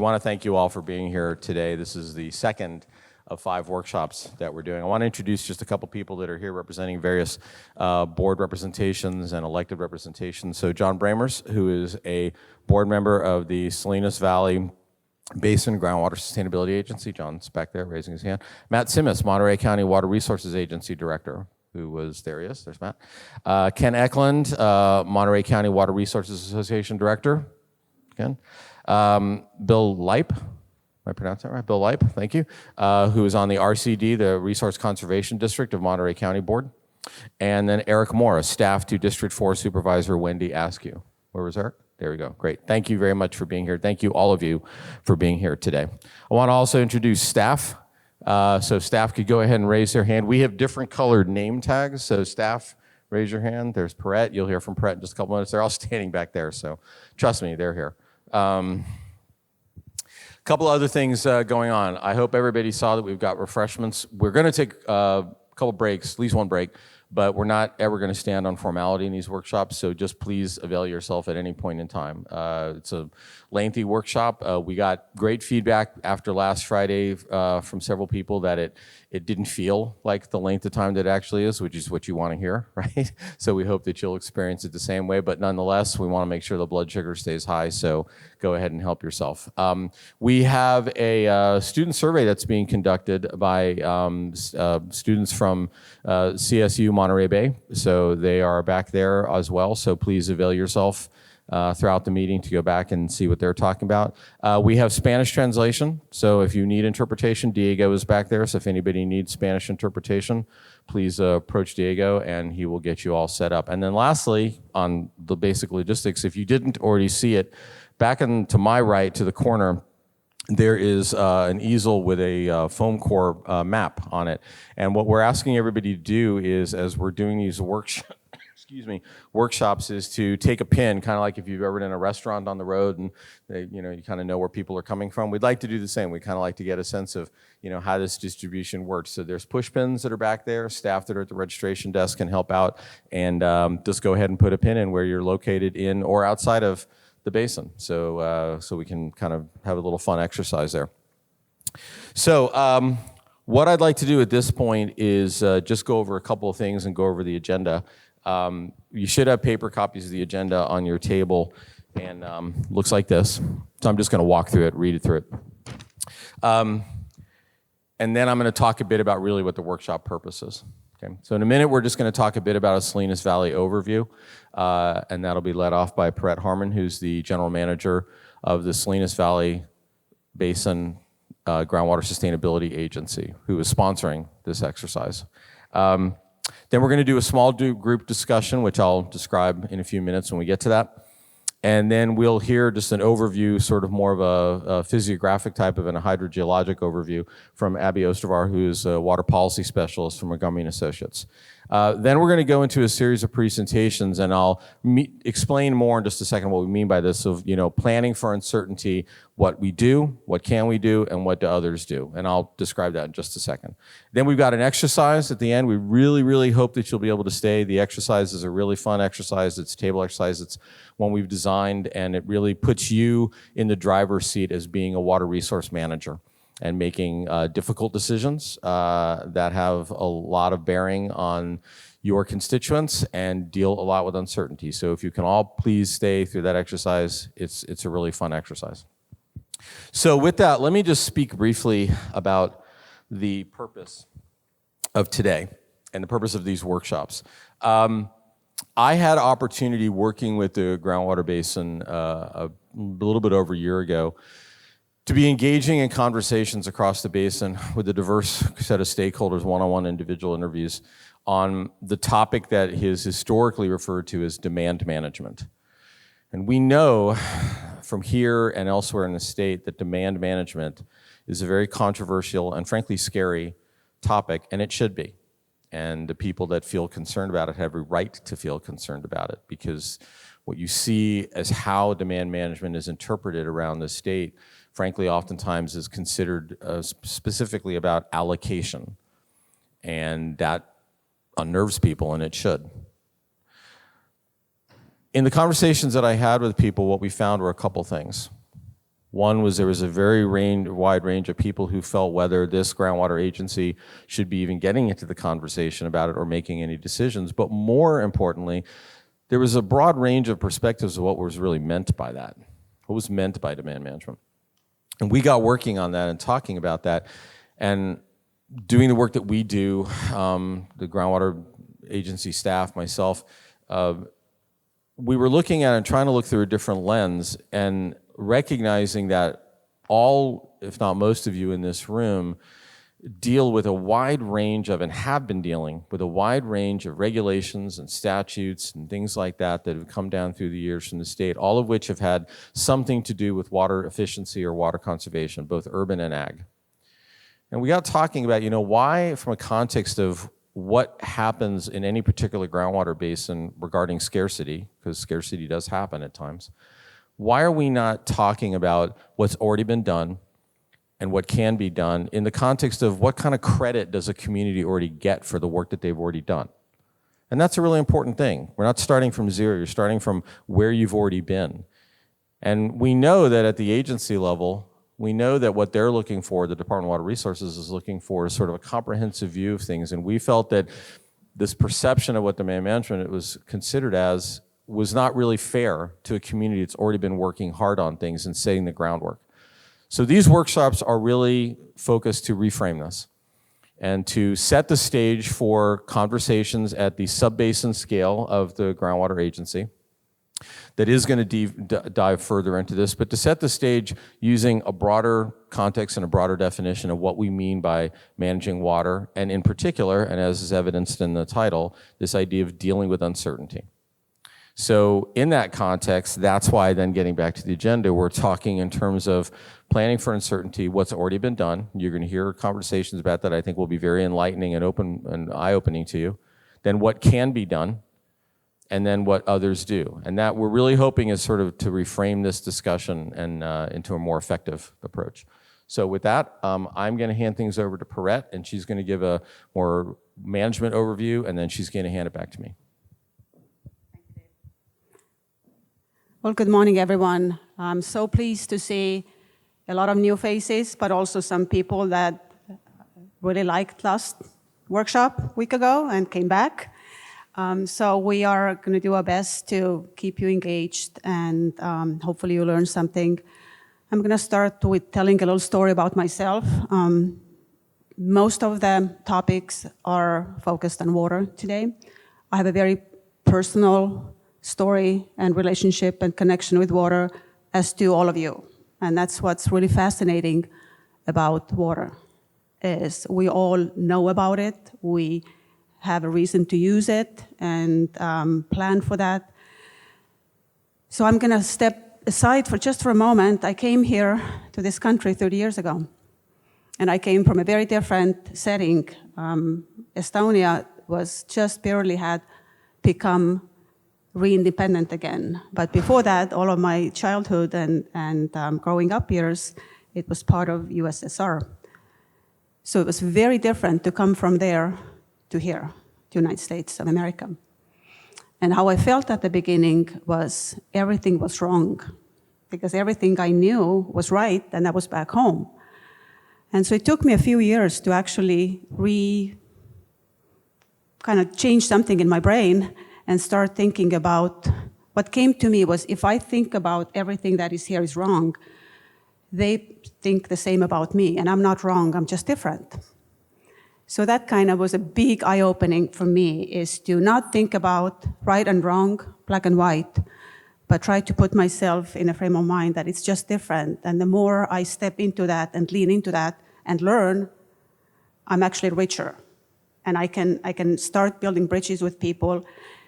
want to thank you all for being here today. This is the second of 5 workshops that we're doing. I want to introduce just a couple people that are here representing various board representations and elected representations. So John Bramers, who is a board member of the Salinas Valley Basin Groundwater Sustainability Agency. John's back there raising his hand. Matt Simmis, Monterey County Water Resources Agency Director, who was, there he is, there's Matt. Ken Eklund, Monterey County Water Resources Association Director. Ken. Bill Leip, am I pronouncing that right? Bill Leip, thank you, who is on the RCD, the Resource Conservation District of Monterey County Board. And then Eric Morris, staff to District 4 Supervisor Wendy Askew. Where was Eric? There we go, great. Thank you very much for being here. Thank you, all of you, for being here today. I want to also introduce staff. So staff could go ahead and raise their hand. We have different colored name tags, so staff, raise your hand. There's Piret, you'll hear from Piret in just a couple minutes. They're all standing back there, so trust me, they're here. Couple other things going on. I hope everybody saw that we've got refreshments. We're gonna take a couple breaks, at least one break, but we're not ever gonna stand on formality in these workshops, so just please avail yourself at any point in time. It's a lengthy workshop. We got great feedback after last Friday from several people that it didn't feel like the length of time that it actually is, which is what you want to hear, right? So we hope that you'll experience it the same way, but nonetheless, we want to make sure the blood sugar stays high, so go ahead and help yourself. We have a student survey that's being conducted by students from CSU Monterey Bay, so they are back there as well, so please avail yourself throughout the meeting to go back and see what they're talking about. We have Spanish translation, so if you need interpretation, Diego is back there, so if anybody needs Spanish interpretation, please approach Diego and he will get you all set up. And then lastly, on the basic logistics, if you didn't already see it, back to my right to the corner, there is an easel with a foam core map on it. And what we're asking everybody to do is, as we're doing these workshops, is to take a pin, kind of like if you've ever been in a restaurant on the road and you kind of know where people are coming from. We'd like to do the same. We kind of like to get a sense of how this distribution works. So there's push pins that are back there. Staff that are at the registration desk can help out, and just go ahead and put a pin in where you're located in or outside of the basin, so we can kind of have a little fun exercise there. So what I'd like to do at this point is just go over a couple of things and go over the agenda. You should have paper copies of the agenda on your table, and looks like this. So I'm just going to walk through it, read it through it. And then I'm going to talk a bit about really what the workshop purpose is. Okay. So in a minute, we're just going to talk a bit about a Salinas Valley overview, and that'll be led off by Piret Harmon, who's the general manager of the Salinas Valley Basin Groundwater Sustainability Agency, who is sponsoring this exercise. Then we're going to do a small group discussion, which I'll describe in a few minutes when we get to that. And then we'll hear just an overview, sort of more of a physiographic type of and a hydrogeologic overview from Abby Ostervar, who's a water policy specialist from Montgomery & Associates. Then we're going to go into a series of presentations, and I'll explain more in just a second what we mean by this, of planning for uncertainty, what we do, what can we do, and what do others do. And I'll describe that in just a second. Then we've got an exercise at the end. We really, really hope that you'll be able to stay. The exercise is a really fun exercise. It's a table exercise. It's one we've designed, and it really puts you in the driver's seat as being a water resource manager and making difficult decisions that have a lot of bearing on your constituents and deal a lot with uncertainty. So if you can all please stay through that exercise, it's a really fun exercise. So with that, let me just speak briefly about the purpose of today and the purpose of these workshops. I had opportunity working with the Groundwater Basin a little bit over a year ago to be engaging in conversations across the basin with a diverse set of stakeholders, one-on-one individual interviews on the topic that is historically referred to as demand management. And we know from here and elsewhere in the state that demand management is a very controversial and frankly scary topic, and it should be. And the people that feel concerned about it have a right to feel concerned about it, because what you see as how demand management is interpreted around the state, frankly, oftentimes is considered specifically about allocation. And that unnerves people, and it should. In the conversations that I had with people, what we found were a couple things. One was there was a very wide range of people who felt whether this groundwater agency should be even getting into the conversation about it or making any decisions. But more importantly, there was a broad range of perspectives of what was really meant by that, what was meant by demand management. And we got working on that and talking about that and doing the work that we do, the groundwater agency staff, myself, we were looking at it and trying to look through a different lens and recognizing that all, if not most of you in this room, deal with a wide range of, and have been dealing with a wide range of regulations and statutes and things like that that have come down through the years from the state, all of which have had something to do with water efficiency or water conservation, both urban and ag. And we got talking about, why, from a context of what happens in any particular groundwater basin regarding scarcity, because scarcity does happen at times, why are we not talking about what's already been done and what can be done in the context of what kind of credit does a community already get for the work that they've already done? And that's a really important thing. We're not starting from zero, you're starting from where you've already been. And we know that at the agency level, we know that what they're looking for, the Department of Water Resources is looking for, is sort of a comprehensive view of things. And we felt that this perception of what demand management was considered as was not really fair to a community that's already been working hard on things and setting the groundwork. So these workshops are really focused to reframe this and to set the stage for conversations at the sub-basin scale of the groundwater agency that is going to dive further into this, but to set the stage using a broader context and a broader definition of what we mean by managing water, and in particular, and as is evidenced in the title, this idea of dealing with uncertainty. So in that context, that's why then getting back to the agenda, we're talking in terms of planning for uncertainty, what's already been done. You're going to hear conversations about that I think will be very enlightening and open and eye-opening to you. Then what can be done, and then what others do. And that we're really hoping is sort of to reframe this discussion and into a more effective approach. So with that, I'm going to hand things over to Piret, and she's going to give a more management overview, and then she's going to hand it back to me. Well, good morning, everyone. I'm so pleased to see a lot of new faces, but also some people that really liked last workshop a week ago and came back. So we are going to do our best to keep you engaged, and hopefully you learn something. I'm going to start with telling a little story about myself. Most of the topics are focused on water today. I have a very personal story and relationship and connection with water, as do all of you. And that's what's really fascinating about water, is we all know about it, we have a reason to use it and plan for that. So I'm gonna step aside for just a moment. I came here to this country 30 years ago, and I came from a very different setting. Estonia was just barely had become re-independent again. But before that, all of my childhood and growing up years, it was part of USSR. So it was very different to come from there to here, to United States of America. And how I felt at the beginning was everything was wrong, because everything I knew was right, and I was back home. And so it took me a few years to actually kind of change something in my brain and start thinking about, what came to me was, if I think about everything that is here is wrong, they think the same about me, and I'm not wrong, I'm just different. So that kind of was a big eye-opening for me, is to not think about right and wrong, black and white, but try to put myself in a frame of mind that it's just different. And the more I step into that and lean into that and learn, I'm actually richer. And I can start building bridges with people.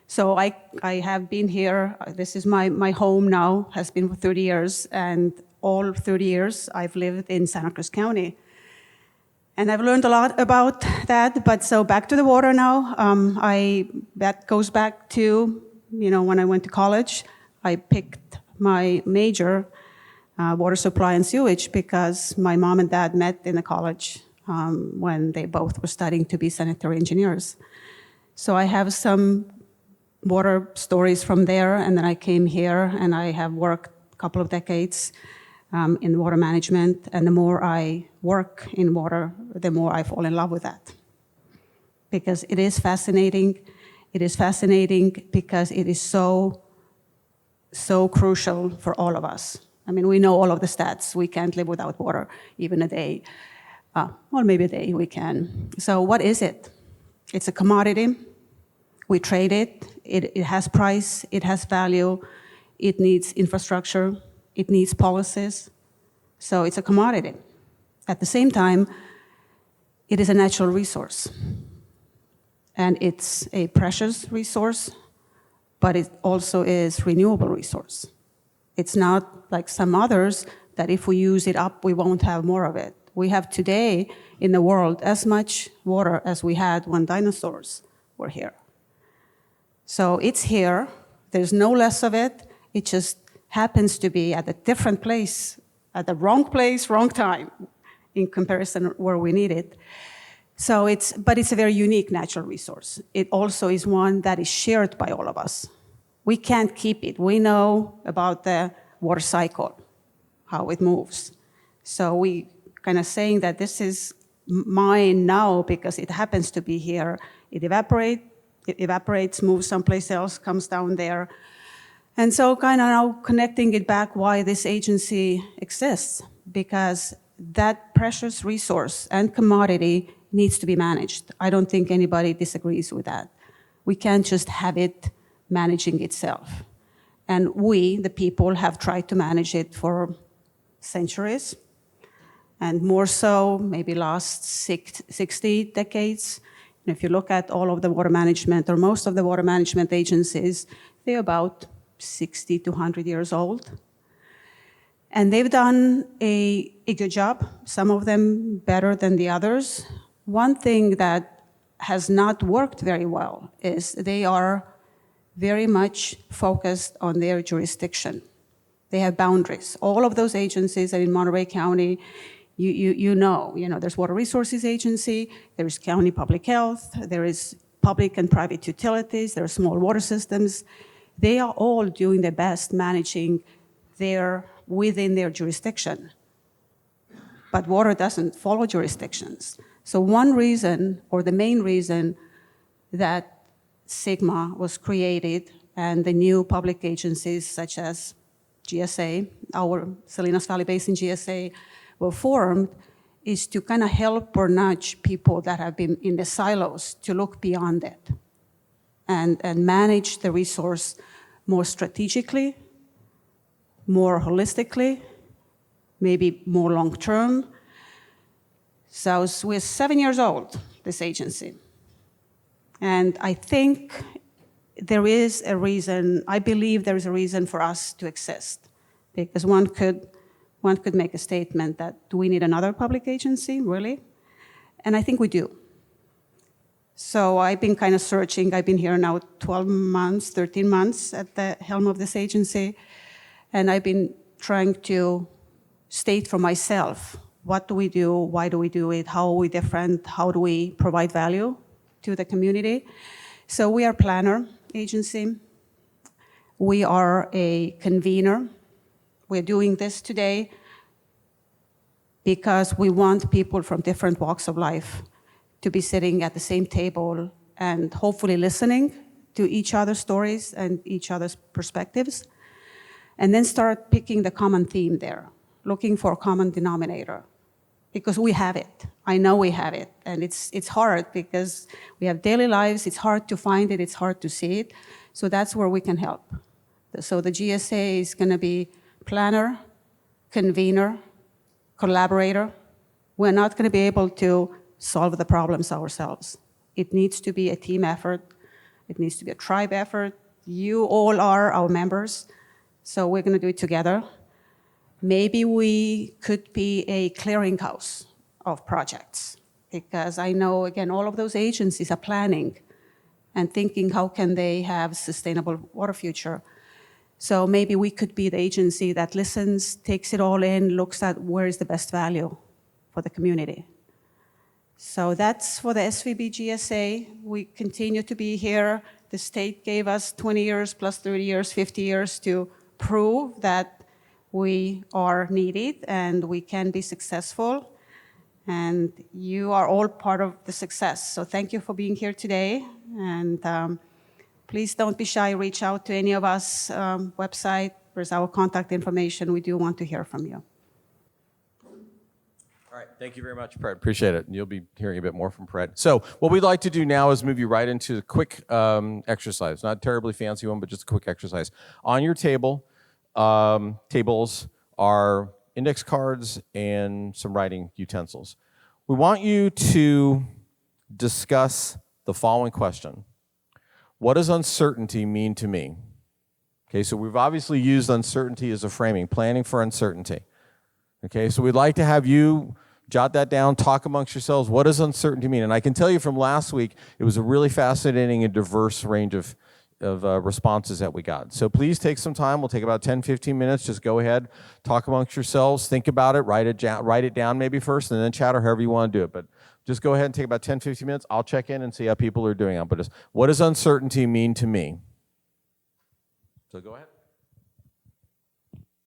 So I have been here, this is my home now, has been for 30 years, and all 30 years I've lived in Santa Cruz County. And I've learned a lot about that, but so back to the water now. That goes back to, when I went to college, I picked my major, water supply and sewage, because my mom and dad met in the college when they both were studying to be sanitary engineers. So I have some water stories from there, and then I came here and I have worked a couple of decades in water management, and the more I work in water, the more I fall in love with that. Because it is fascinating. It is fascinating because it is so crucial for all of us. I mean, we know all of the stats. We can't live without water, even a day. Well, maybe a day we can. So what is it? It's a commodity. We trade it. It has price. It has value. It needs infrastructure. It needs policies. So it's a commodity. At the same time, it is a natural resource. And it's a precious resource, but it also is renewable resource. It's not like some others that if we use it up, we won't have more of it. We have today in the world as much water as we had when dinosaurs were here. So it's here. There's no less of it. It just happens to be at a different place, at the wrong place, wrong time, in comparison where we need it. So but it's a very unique natural resource. It also is one that is shared by all of us. We can't keep it. We know about the water cycle, how it moves. So we kind of saying that this is mine now because it happens to be here. It evaporates, moves someplace else, comes down there. And so kind of now connecting it back why this agency exists, because that precious resource and commodity needs to be managed. I don't think anybody disagrees with that. We can't just have it managing itself. And we, the people, have tried to manage it for centuries, and more so maybe last 60 decades. And if you look at all of the water management, or most of the water management agencies, they're about 60 to 100 years old. And they've done a good job, some of them better than the others. One thing that has not worked very well is they are very much focused on their jurisdiction. They have boundaries. All of those agencies, and in Monterey County, you know, there's Water Resources Agency, there's County Public Health, there is public and private utilities, there are small water systems. They are all doing their best managing within their jurisdiction. But water doesn't follow jurisdictions. So one reason, or the main reason, that SIGMA was created and the new public agencies such as GSA, our Salinas Valley Basin GSA, were formed is to kind of help or nudge people that have been in the silos to look beyond it and manage the resource more strategically, more holistically, maybe more long-term. So we're 7 years old, this agency. And I think there is a reason, I believe there is a reason for us to exist, because one could make a statement that, do we need another public agency, really? And I think we do. So I've been kind of searching. I've been here now 12 months, 13 months at the helm of this agency, and I've been trying to state for myself, what do we do, why do we do it, how are we different, how do we provide value to the community? So we are a planner agency. We are a convener. We're doing this today because we want people from different walks of life to be sitting at the same table and hopefully listening to each other's stories and each other's perspectives, and then start picking the common theme there, looking for a common denominator, because we have it. I know we have it, and it's hard because we have daily lives. It's hard to find it. It's hard to see it. So that's where we can help. So the GSA is going to be planner, convener, collaborator. We're not going to be able to solve the problems ourselves. It needs to be a team effort. It needs to be a tribe effort. You all are our members, so we're going to do it together. Maybe we could be a clearinghouse of projects, because I know, again, all of those agencies are planning and thinking how can they have sustainable water future. So maybe we could be the agency that listens, takes it all in, looks at where is the best value for the community. So that's for the SVBGSA. We continue to be here. The state gave us 20 years plus 30 years, 50 years to prove that we are needed and we can be successful. And you are all part of the success. So thank you for being here today. And please don't be shy. Reach out to any of us. Website, there's our contact information. We do want to hear from you. All right, thank you very much, Piret. Appreciate it. You'll be hearing a bit more from Piret. So what we'd like to do now is move you right into a quick exercise. Not a terribly fancy one, but just a quick exercise. On your tables are index cards and some writing utensils. We want you to discuss the following question. What does uncertainty mean to me? Okay, so we've obviously used uncertainty as a framing, planning for uncertainty. Okay, so we'd like to have you jot that down, talk amongst yourselves. What does uncertainty mean? And I can tell you from last week, it was a really fascinating and diverse range of responses that we got. So please take some time. We'll take about 10, 15 minutes. Just go ahead, talk amongst yourselves, think about it, write it down maybe first, and then chat or however you want to do it. But just go ahead and take about 10, 15 minutes. I'll check in and see how people are doing. But what does uncertainty mean to me? So go ahead.